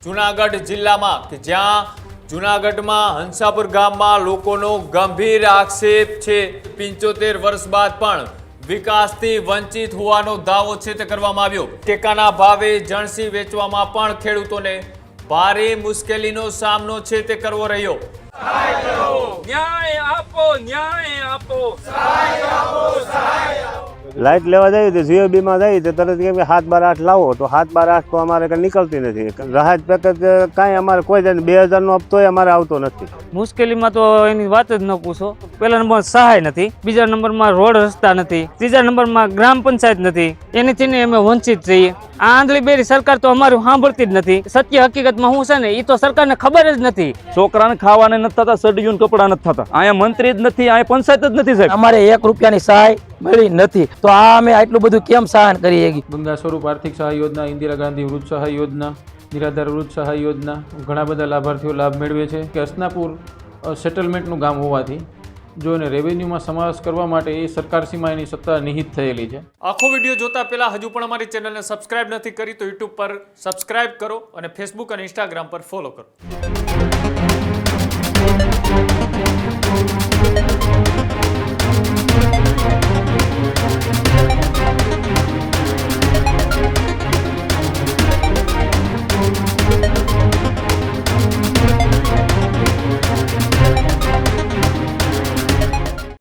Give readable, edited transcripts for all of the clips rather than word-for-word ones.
જૂનાગઢ જિલ્લામાં કે જ્યાં જૂનાગઢમાં હંસાપુર ગામમાં લોકોનો ગંભીર આક્ષેપ છે 75 વર્ષ બાદ પણ વિકાસથી વંચિત હોવાનો દાવો છે તે કરવામાં આવ્યો। ટેકાના ભાવે જણસી વેચવામાં પણ ખેડૂતોને ભારે મુશ્કેલીનો સામનો છે તે કરવો રહ્યો। ન્યાય આપો, ન્યાય આપો, સહાય આપો, સહાય આપો। लाइट लेवा जाए तो जीओबी में जाए तो तरत के 7-12-8 लावो तो 7-12-8 तो अमारे निकलती नहीं। राहत पैकेज कहीं अमारे कोई 2000 नो हफ्तो अमारे आवतो नथी। मुश्केली में तो एनी बात ज न पूछो। पहला नंबर सहाय नहीं, बीजा नंबर में रोड रस्ता नहीं, तीजा नंबर में ग्राम पंचायत नहीं, एनी अमे वंचित छीए। आ आंधળી બેરી सरकार तो अमारू सांभळती ज नथी। सत्य हकीकत में शुं छे ने ई तो सरकार ने खबर ज नथी। छोकराने खावाने नथी थता, सडियून कपड़ा नथी थता। आया मंत्री ज नथी, आया पंचायत ज नथी साहेब। अमारे 1 રૂપિયાની સહાય મળી નથી તો આ અમે આટલું બધું કેમ સહાય કરી શકી। गंगा स्वरूप आर्थिक सहाय योजना, इंदिरा गांधी वृद्ध सहाय योजना, निराधार वृद्ध सहाय योजना घણા બધા લાભાર્થીઓ લાભ મેળવે છે કે હસનાપુર સેટલમેન્ટનું ગામ હોવાથી જો એને રેવન્યુમાં સમાવેશ કરવા માટે એ સરકાર સીમા એની સત્તા નિહિત થયેલી છે। આખો વિડિયો જોતા પહેલા હજુ પણ અમારી ચેનલને સબસ્ક્રાઇબ નથી કરી તો YouTube પર સબસ્ક્રાઇબ કરો અને Facebook અને Instagram પર ફોલો કરો।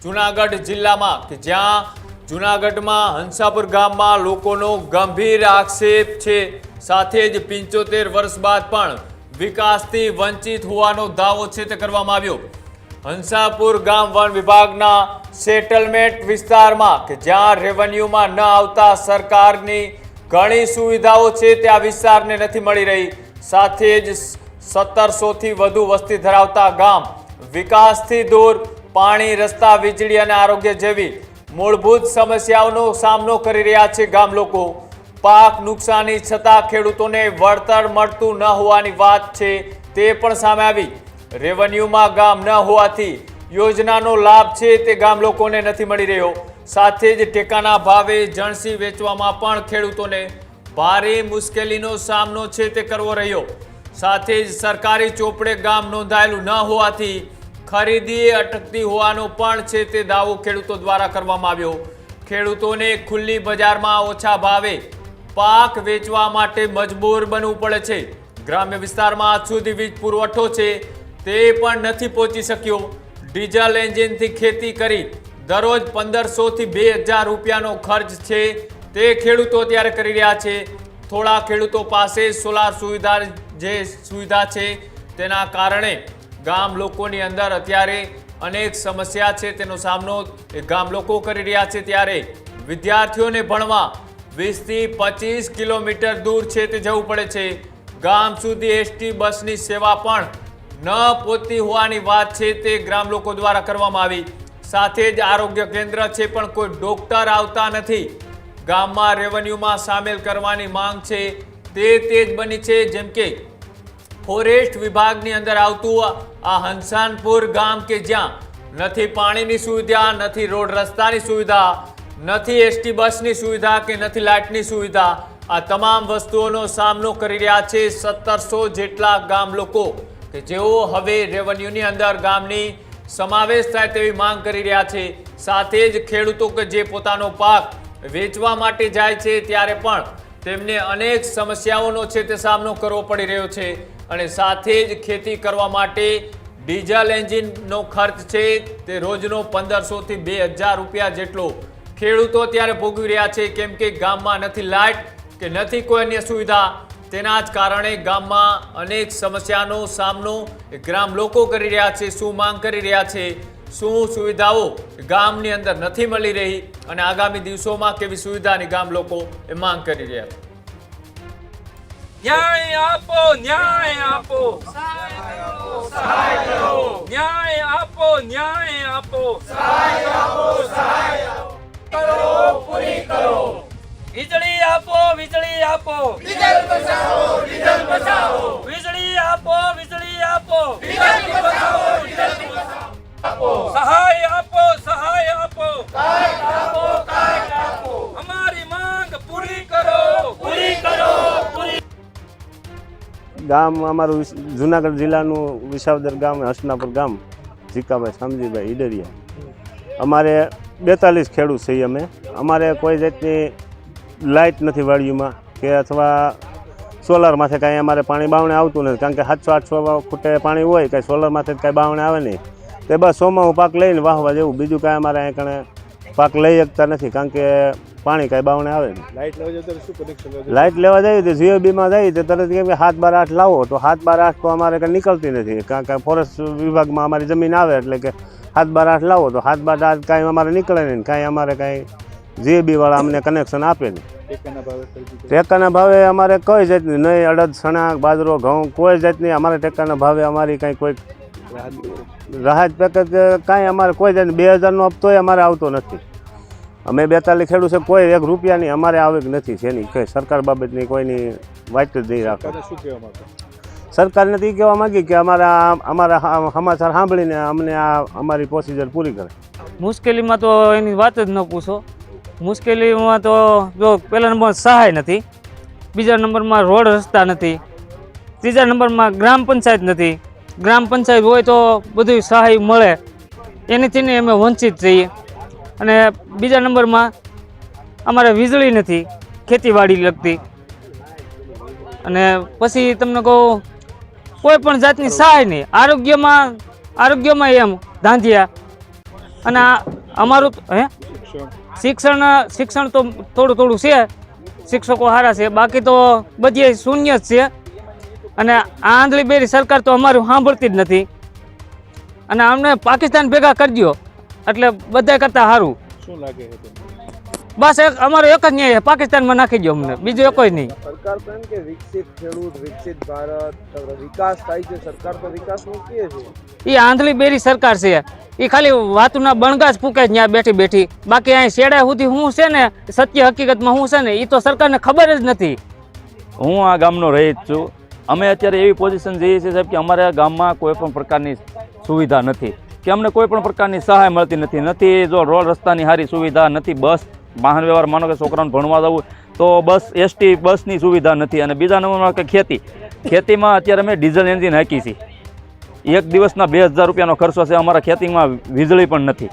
જૂનાગઢ જિલ્લામાં કે જ્યાં જૂનાગઢમાં હંસાપુર ગામમાં લોકોનો ગંભીર આક્ષેપ છે સાથે જ 75 વર્ષ બાદ પણ વિકાસથી વંચિત હોવાનો દાવો છે તે કરવામાં આવ્યો। હંસાપુર ગામ વન વિભાગના સેટલમેન્ટ વિસ્તારમાં કે જ્યાં રેવન્યુમાં ન આવતા સરકારની ઘણી સુવિધાઓ છે તે આ વિસ્તારને નથી મળી રહી। સાથે જ 1700 થી વધુ વસ્તી ધરાવતા ગામ વિકાસથી દૂર પાણી, રસ્તા, વીજળી અને આરોગ્ય જેવી મૂળભૂત સમસ્યાઓનો સામનો કરી રહ્યા છે ગામ લોકો। પાક નુકસાની છતાં ખેડૂતોને વળતર મળતું ન હોવાની વાત છે તે પણ સામે આવી। રેવન્યુમાં ગામ ન હોવાથી યોજનાનો લાભ છે તે ગામ લોકોને નથી મળી રહ્યો। સાથે જ ટેકાના ભાવે જણસી વેચવામાં પણ ખેડૂતોને ભારે મુશ્કેલીનો સામનો છે તે કરવો રહ્યો। સાથે જ સરકારી ચોપડે ગામ નોંધાયેલું ન હોવાથી ખરીદીએ અટકતી હોવાનો પણ છે તે દાવો ખેડૂતો દ્વારા કરવામાં આવ્યો। ખેડૂતોને ખુલ્લી બજારમાં ઓછા ભાવે પાક વેચવા માટે મજબૂર બનવું પડે છે। ગ્રામ્ય વિસ્તારમાં આજ સુધી વીજ પુરવઠો છે તે પણ નથી પહોંચી શક્યો। ડીઝલ એન્જિનથી ખેતી કરી દરરોજ 1500 થી 2000 રૂપિયાનો ખર્ચ છે તે ખેડૂતો ત્યારે કરી રહ્યા છે। થોડા ખેડૂતો પાસે સોલાર સુવિધા છે તેના કારણે ગામ લોકોની અંદર અત્યારે અનેક સમસ્યા છે તેનો સામનો ગામ લોકો કરી રહ્યા છે। ત્યારે વિદ્યાર્થીઓને ભણવા 20 થી 25 કિલોમીટર દૂર છે તે જવું પડે છે। ગામ સુધી એસટી બસની સેવા પણ ન પહોંચતી હોવાની વાત છે તે ગ્રામ લોકો દ્વારા કરવામાં આવી। સાથે જ આરોગ્ય કેન્દ્ર છે પણ કોઈ ડોક્ટર આવતા નથી। ગામમાં રેવન્યુમાં સામેલ કરવાની માંગ છે તે જ બની છે। જેમ કે ફોરેસ્ટ વિભાગની અંદર આવતું આ હંસાનપુર ગામ કે જ્યાં નથી પાણીની સુવિધા, નથી રોડ રસ્તાની સુવિધા, નથી એસટી બસની સુવિધા કે નથી લાઇટની સુવિધા। આ તમામ વસ્તુઓનો સામનો કરી રહ્યા છે 1700 જેટલા ગામ લોકો કે જેઓ હવે રેવન્યુની અંદર ગામની સમાવેશ થાય તેવી માંગ કરી રહ્યા છે। સાથે જ ખેડૂતો કે જે પોતાનો પાક વેચવા માટે જાય છે ત્યારે પણ તેમને અનેક સમસ્યાઓનો છે તે સામનો કરવો પડી રહ્યો છે। અને સાથે જ ખેતી કરવા માટે ડીઝલ એન્જિનનો ખર્ચ છે તે રોજનો 1500 થી 2000 રૂપિયા જેટલો ખેડૂતો ત્યારે ભોગવી રહ્યા છે। કેમ કે ગામમાં નથી લાઇટ કે નથી કોઈ અન્ય સુવિધા, તેના જ કારણે ગામમાં અનેક સમસ્યાનો સામનો ગ્રામ લોકો કરી રહ્યા છે। શું માંગ કરી રહ્યા છે, શું સુવિધાઓ ગામની અંદર નથી મળી રહી અને આગામી દિવસોમાં કેવી સુવિધાની ગામ લોકો એ માંગ કરી રહ્યા છે। ન્યાય આપો, ન્યાય આપો, સહાય કરો, ન્યાય આપો, ન્યાય આપો, સહાય આપો, સહાય આપો, કરો પૂરી કરો। વીજળી આપો, વીજળી આપો, ડીઝલ બચાવો, ડીઝલ બચાવો, વીજળી આપો, વીજળી આપો, ડીઝલ બચાવો, ડીઝલ બચાવો, સહાય આપો, સહાય આપો, કાંઈક આપો, કાંઈક આપો, અમારી માંગ પૂરી કરો, પૂરી કરો, પૂરી। ગામ અમારું જુનાગઢ જિલ્લાનું વિસાવદર ગામ હસનાપુર ગામ, જીકાભાઈ શામજીભાઈ ઈડરિયા. અમારે 42 ખેડૂત છીએ અમે. અમારે કોઈ જાતની લાઇટ નથી વાડીમાં કે અથવા સોલારમાંથી કાંઈ અમારે પાણી બાવણે આવતું નથી, કારણ કે 700-800 ફૂટે પાણી હોય, કાંઈ સોલારમાંથી કાંઈ બાવણે આવે નહીં. તે બસ સોમાવું પાક લઈને વાહવા જેવું, બીજું કાંઈ અમારે અહીં કણે પાક લઈ શકતા નથી, કારણ કે પાણી કાંઈ બાવણે આવે નહીં. લાઇટ લેવા જઈએ તો જીઓબીમાં જઈએ તો તરત કેમ કે 7, 12, 8 લાવો, તો 7, 12, 8 તો અમારે કંઈ નીકળતી નથી, કારણ કે ફોરેસ્ટ વિભાગમાં અમારી જમીન આવે એટલે કે 7, 12, 8 લાવો તો 7, 12, 8 કાંઈ અમારે નીકળે નહીં, કાંઈ અમારે કાંઈ જીએબીવાળા અમને કનેક્શન આપે નહીં. ટેકાના ભાવે અમારે કોઈ જાતની નહીં, અડદ, ચણા, બાજરો, ઘઉં કોઈ જાતની અમારે ટેકાના ભાવે અમારી કાંઈ કોઈ રાહત પેકેજ કાંઈ અમારે કોઈ જાતની 2000નો હપ્તોય અમારે આવતો નથી. અમે 42 ખેડૂત છે, કોઈ 1 રૂપિયાની અમારે આવક નથી છે નહીં, કંઈ સરકાર બાબતની કોઈની વાત જ નહીં રાખે. સરકારને તો એ કહેવા માગી કે અમારા સમાચાર સાંભળીને અમને આ અમારી પ્રોસિજર પૂરી કરે. મુશ્કેલીમાં તો એની વાત જ ન પૂછો. મુશ્કેલીમાં તો જો પહેલા નંબર સહાય નથી, બીજા નંબરમાં રોડ રસ્તા નથી, ત્રીજા નંબરમાં ગ્રામ પંચાયત નથી. ગ્રામ પંચાયત હોય તો બધું સહાય મળે, એનીથી અમે વંચિત રહીએ. અને બીજા નંબરમાં અમારે વીજળી નથી ખેતીવાડી લગતી. અને પછી તમને કહું કોઈ પણ જાતની સહાય નહીં. આરોગ્યમાં એમ ધાંધિયા. અને અમારું શિક્ષણ તો થોડું છે, શિક્ષકો સારા છે, બાકી તો બધી શૂન્ય જ છે. અને આ આંધળી બેરી સરકાર તો અમારું સાંભળતી જ નથી. અને અમને પાકિસ્તાન ભેગા કરી દો એટલે બધા કરતાં સારું. શું લાગે છે બસ અમારો એક જ ન્યાય, પાકિસ્તાનમાં નાખી દો અમને, બીજું કોઈ નહીં. સરકાર તો એમ કે વિકસિત ખેડૂત, વિકસિત ભારત, વિકાસ થાય છે, સરકાર તો વિકાસનું કહે છે. એ આંધળી બેરી સરકાર છે, એ ખાલી વાતુના બણગા જ ફૂંકે ત્યાં બેઠી. બાકી અહીં શેડા સુધી શું છે ને સત્ય હકીકતમાં શું છે ને એ તો સરકારને ખબર જ નથી. હું આ ગામનો રહીત છું. અમે અત્યારે એવી પોઝિશન જઈએ છીએ સાહેબ કે અમારા ગામમાં કોઈ પણ પ્રકારની સુવિધા નથી, કે અમને કોઈ પણ પ્રકારની સહાય મળતી નથી. જો રોડ રસ્તાની સારી સુવિધા નથી, બસ વાહન વ્યવહાર, માનો કે છોકરાઓને ભણવા જવું તો બસ એસટી બસની સુવિધા નથી. અને બીજા નંબરમાં કે ખેતીમાં અત્યારે અમે ડીઝલ એન્જિન હાંકી છીએ, 1 દિવસના 2000 રૂપિયાનો ખર્ચો છે. અમારા ખેતીમાં વીજળી પણ નથી.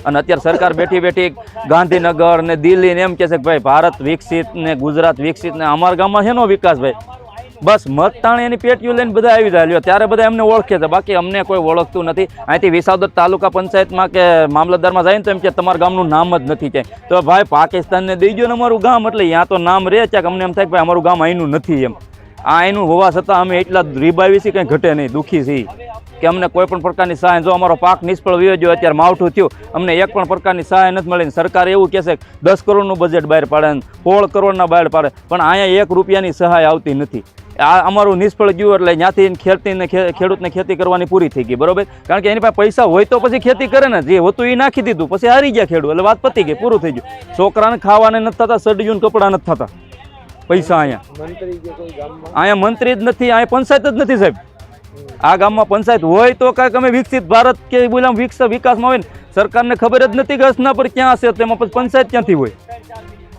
અને અત્યારે સરકાર બેઠી ગાંધીનગર ને દિલ્હી ને એમ કહે છે કે ભાઈ ભારત વિકસિત ને ગુજરાત વિકસિત ને અમારા ગામમાં શેનો વિકાસ ભાઈ? બસ મતતાણે એની પેટીઓ લઈને બધા આવી જાય, ત્યારે બધા એમને ઓળખે છે, બાકી અમને કોઈ ઓળખતું નથી. અહીંથી વિસાવદર તાલુકા પંચાયતમાં કે મામલતદારમાં જાય ને તો એમ કે તમારા ગામનું નામ જ નથી ક્યાંય. તો ભાઈ પાકિસ્તાનને દઈ દો ને અમારું ગામ, એટલે ત્યાં તો નામ રહે છે. અમને એમ થાય કે ભાઈ અમારું ગામ અહીંનું નથી એમ. આ અહીંનું હોવા છતાં અમે એટલા રીબાવી છીએ, કંઈ ઘટે નહીં, દુઃખી છીએ કે અમને કોઈ પણ પ્રકારની સહાય. જો અમારો પાક નિષ્ફળ વયો ગયો, અત્યારે માવઠું થયું, અમને એક પણ પ્રકારની સહાય નથી મળી. સરકાર એવું કહેશે 10 કરોડનું બજેટ બહાર પાડે, 16 કરોડના બહાર પાડે, પણ અહીંયા 1 રૂપિયાની સહાય આવતી નથી. આ અમારું નિષ્ફળ ગયું એટલે ત્યાંથી ખેડૂતને ખેતી કરવાની પૂરી થઈ ગઈ, બરોબર? કારણ કે એની પાસે પૈસા હોય તો પછી ખેતી કરે ને, જે હતું એ નાખી દીધું, પછી હારી ગયા ખેડૂત, એટલે વાત પતી ગઈ, પૂરું થઈ ગયું. છોકરાને ખાવાને નથી થતા, સડ્યું કપડાં નથી થતા, પૈસા અહીંયા મંત્રી જ નથી, અહીંયા પંચાયત જ નથી સાહેબ. આ ગામમાં પંચાયત હોય તો કાંઈક અમે વિકસિત ભારત કે બોલા વિકાસમાં હોય ને, સરકારને ખબર જ નથી કે હસના પર ક્યાં હશે, તેમાં પછી પંચાયત ક્યાંથી હોય?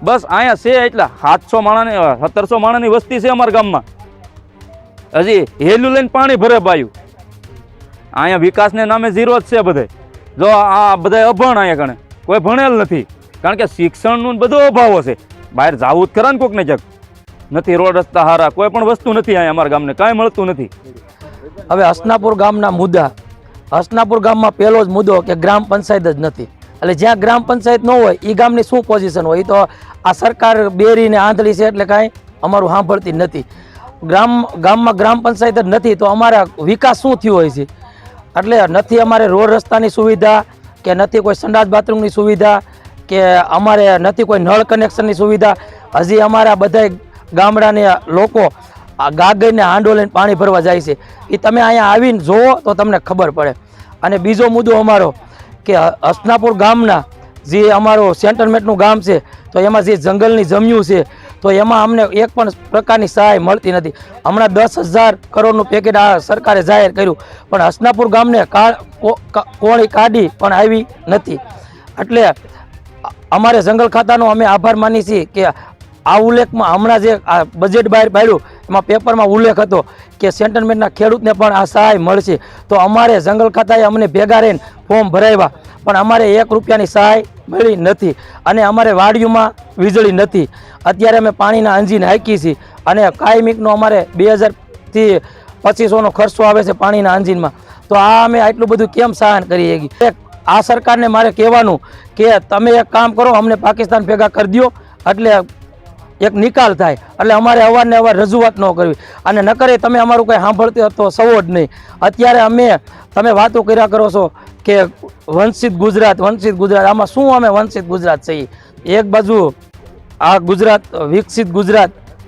બસ અહીંયા છે એટલા 700 માણાની 1700 માણાની વસ્તી છે અમારા ગામમાં. હજી હેલું લઈને પાણી ભરે બાયું. અહીંયા વિકાસને નામે ઝીરો જ છે બધે. જો આ બધા અભણ અહીંયા કણે કોઈ ભણેલ નથી, કારણ કે શિક્ષણનો બધો અભાવ છે. બહાર જવું જ ખરા ને કોકને જગ નથી, રોડ રસ્તા હારા, કોઈ પણ વસ્તુ નથી અહીંયા અમારા ગામને, કાંઈ મળતું નથી. હવે હસનાપુર ગામના મુદ્દા, હસનાપુર ગામમાં પહેલો જ મુદ્દો કે ગ્રામ પંચાયત જ નથી. એટલે જ્યાં ગ્રામ પંચાયત ન હોય એ ગામની શું પોઝિશન હોય? એ તો આ સરકાર બેરીને આંધળી છે એટલે કાંઈ અમારું સાંભળતી નથી. ગામમાં ગ્રામ પંચાયત જ નથી તો અમારા વિકાસ શું થયો હોય છે? એટલે નથી અમારે રોડ રસ્તાની સુવિધા, કે નથી કોઈ સંડાસ બાથરૂમની સુવિધા, કે અમારે નથી કોઈ નળ કનેક્શનની સુવિધા. હજી અમારા બધા ગામડાના લોકો ગાગરને હાંડો લઈને પાણી ભરવા જાય છે. એ તમે અહીંયા આવીને જુઓ તો તમને ખબર પડે. અને બીજો મુદ્દો અમારો કે હસનાપુર ગામના જે અમારું સેટલમેન્ટનું ગામ છે, તો એમાં જે જંગલની જમીન છે, તો એમાં અમને એક પણ પ્રકારની સહાય મળતી નથી. હમણાં 10,000 કરોડનું પેકેજ આ સરકારે જાહેર કર્યું, પણ હસનાપુર ગામને કોણી કાઢી પણ આવી નથી. એટલે અમારે જંગલ ખાતાનો અમે આભાર માની છીએ કે આ ઉલ્લેખમાં હમણાં જે આ બજેટ બહાર પાડ્યું એમાં પેપરમાં ઉલ્લેખ હતો કે સેટલમેન્ટના ખેડૂતને પણ આ સહાય મળશે. તો અમારે જંગલ ખાતાએ અમને ભેગા રહીને ફોર્મ ભરાવ્યા, પણ અમારે 1 રૂપિયાની સહાય મળી નથી. અને અમારે વાડીઓમાં વીજળી નથી. અત્યારે અમે પાણીના અંજીને હાંકી છીએ અને કાયમિકનો અમારે 2000 થી 2500નો ખર્ચો આવે છે પાણીના અંજીનમાં. તો આ અમે આટલું બધું કેમ સહન કરી શકીએ? આ સરકારને મારે કહેવાનું કે તમે એક કામ કરો, અમને પાકિસ્તાન ભેગા કરી દો એટલે એક નિકાલ થાય, એટલે અમારે અવારને અવાર રજૂઆત ન કરવી. અને ન કરે તમે અમારું કંઈ સાંભળતી તો સવો જ નહીં. અત્યારે તમે વાતો કર્યા કરો છો કે વંચિત ગુજરાત, આમાં શું અમે વંચિત ગુજરાત છીએ? એક બાજુ આ ગુજરાત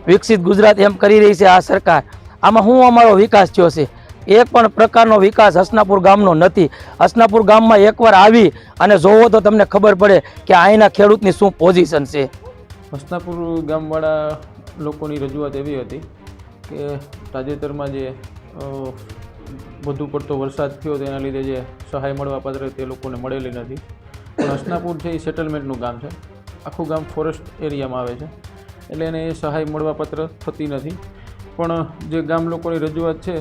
વિકસિત ગુજરાત એમ કરી રહી છે આ સરકાર. આમાં શું અમારો વિકાસ થયો છે? એક પણ પ્રકારનો વિકાસ હસનાપુર ગામનો નથી. હસનાપુર ગામમાં એકવાર આવી અને જોવો તો તમને ખબર પડે કે અહીંના ખેડૂતની શું પોઝિશન છે. હસનાપુર ગામવાળા લોકોની રજૂઆત એવી હતી કે તાજેતરમાં જે વધુ પડતો વરસાદ થયો તેના લીધે જે સહાય મળવાપાત્ર તે લોકોને મળેલી નથી. પણ હસનાપુર છે એ સેટલમેન્ટનું ગામ છે, આખું ગામ ફોરેસ્ટ એરિયામાં આવે છે, એટલે એને એ સહાય મળવાપાત્ર થતી નથી. પણ જે ગામ લોકોની રજૂઆત છે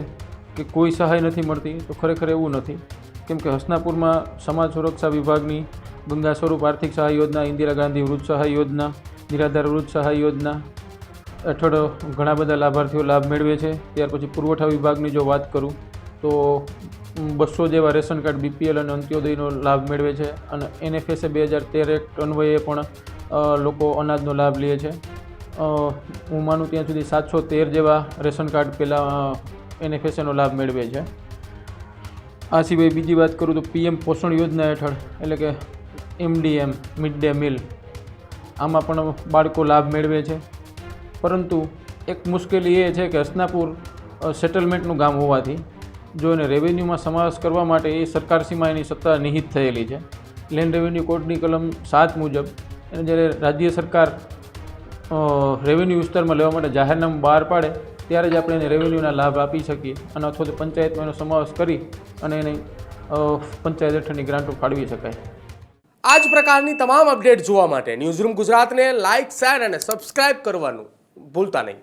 કે કોઈ સહાય નથી મળતી, તો ખરેખર એવું નથી. કેમ કે હસનાપુરમાં સમાજ સુરક્ષા વિભાગની ગંગા સ્વરૂપ આર્થિક સહાય યોજના, ઇન્દિરા ગાંધી વૃદ્ધ સહાય યોજના, નિરાધાર વૃદ્ધ સહાય યોજના હેઠળ ઘણા બધા લાભાર્થીઓ લાભ મેળવે છે. ત્યાર પછી પુરવઠા વિભાગની જો વાત કરું તો 200 જેવા રેશન કાર્ડ BPL અને અંત્યોદયનો લાભ મેળવે છે. અને NFSA 2013 એક્ટ અન્વયે પણ લોકો અનાજનો લાભ લે છે. હું માનું ત્યાં સુધી 713 જેવા રેશન કાર્ડ પહેલાં NFSAનો લાભ મેળવે છે. આ સિવાય બીજી વાત કરું તો PM પોષણ યોજના હેઠળ એટલે કે MDM મિડ ડે મીલ, આમાં પણ બાળકો લાભ મેળવે છે. પરંતુ એક મુશ્કેલી એ છે કે હસનાપુર સેટલમેન્ટનું ગામ હોવાથી જો એને રેવન્યુમાં સમાવેશ કરવા માટે એ સરકારશ્રીમાં એની સત્તા નિહિત થયેલી છે. લેન્ડ રેવન્યુ કોડની કલમ 7 મુજબ એને જ્યારે રાજ્ય સરકાર રેવન્યુ વિસ્તારમાં લેવા માટે જાહેરનામું બહાર પાડે ત્યારે જ આપણે એને રેવન્યુના લાભ આપી શકીએ, અને અથવા તો પંચાયતમાં એનો સમાવેશ કરી અને એને પંચાયત હેઠળની ગ્રાન્ટો ફાળવી શકાય. આ જ પ્રકારની તમામ અપડેટ જોવા માટે ન્યૂઝરૂમ ગુજરાતને લાઇક, શેર અને સબસ્ક્રાઇબ કરવાનું ભૂલતા નહીં.